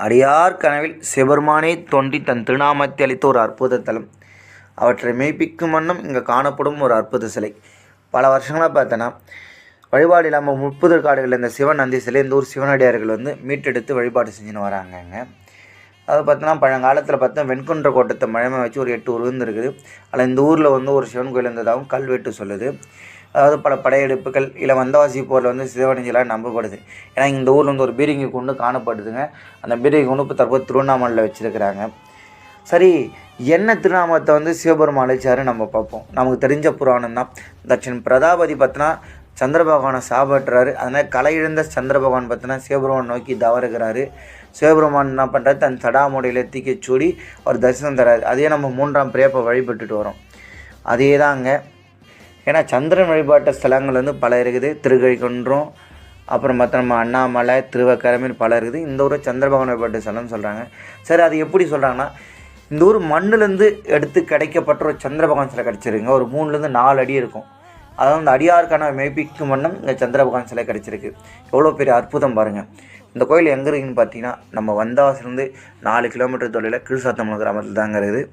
அடியார் கனவில் சிவபெருமானே தோன்றி தன் திருநாமத்தை அளித்த ஒரு அற்புத தலம். அவற்றை மெய்ப்பிக்கும் வண்ணம் இங்கே காணப்படும் ஒரு அற்புத சிலை. பல வருஷங்களாக பார்த்தோன்னா வழிபாடு இல்லாமல் 30 காடுகளில் இந்த சிவன் நந்தி சிலை இந்த ஊர் சிவனடியார்கள் மீட்டெடுத்து வழிபாடு செஞ்சுன்னு வராங்கங்க. அது பார்த்தோன்னா பழங்காலத்தில் பார்த்தா வெண்குன்ற கோட்டத்தை மழமை வச்சு ஒரு 8 ஊர் இருக்குது. அதில் இந்த ஊரில் ஒரு சிவன் கோயில் இருந்ததாகவும் கல்வெட்டு சொல்லுது. அதாவது பல படையெடுப்புகள் இல்லை வந்தவாசி போரில் சிவனடிகளாக நம்பப்படுது. ஏன்னா இந்த ஊரில் ஒரு பீரங்கி கொண்டு காணப்படுதுங்க. அந்த பீரங்கி கொண்டு இப்போ தற்போது திருவண்ணாமலையில் வச்சுருக்கிறாங்க. சரி, என்ன திருநாமத்தை சிவபெருமான் அழைச்சாரு நம்ம பார்ப்போம். நமக்கு தெரிஞ்ச புராணம் தான். தட்சன் பிரதாபதி பார்த்தோன்னா சந்திர பகவானை சாப்பிட்றாரு. அதனால் கலை இழந்த சந்திர பகவான் பார்த்தோன்னா சிவபெருமான் நோக்கி தவறுகிறாரு. சிவபெருமான் என்ன பண்ணுறாரு, தன் சடாமுடியில் தீக்கி சூடி அவர் தரிசனம் தராது. அதே நம்ம 3ஆம் பிறையப்பை வழிபட்டுட்டு வரோம். அதே தாங்க. ஏன்னா சந்திரன் வழிபாட்ட ஸ்தலங்கள் பல இருக்குது. திருக்கழிக்குன்றம், அப்புறம் பார்த்தா நம்ம அண்ணாமலை, திருவக்கரமின்னு பல இருக்குது. இந்த ஊர் சந்திர பகவான் வழிபாட்ட ஸ்தலம்னு சொல்கிறாங்க. சரி, அது எப்படி சொல்கிறாங்கன்னா, இந்த ஊர் மண்ணிலேருந்து எடுத்து கிடைக்கப்பட்ட ஒரு சந்திர பகவான் சிலை கிடச்சிருக்குங்க. ஒரு 3லேருந்து 4 அடி இருக்கும். அதாவது அந்த அடியாருக்கான மெய்ப்பிக்கும் வண்ணம் இங்கே சந்திர பகவான் சிலை கிடச்சிருக்கு. எவ்வளோ பெரிய அற்புதம் பாருங்கள். இந்த கோயில் எங்கே இருக்குதுன்னு பார்த்தீங்கன்னா நம்ம வந்தவாசிலேருந்து 4 கிலோமீட்டர் தொலைவில் கீழ்சாத்தமங்கலம் கிராமத்தில் தாங்க இருக்குது.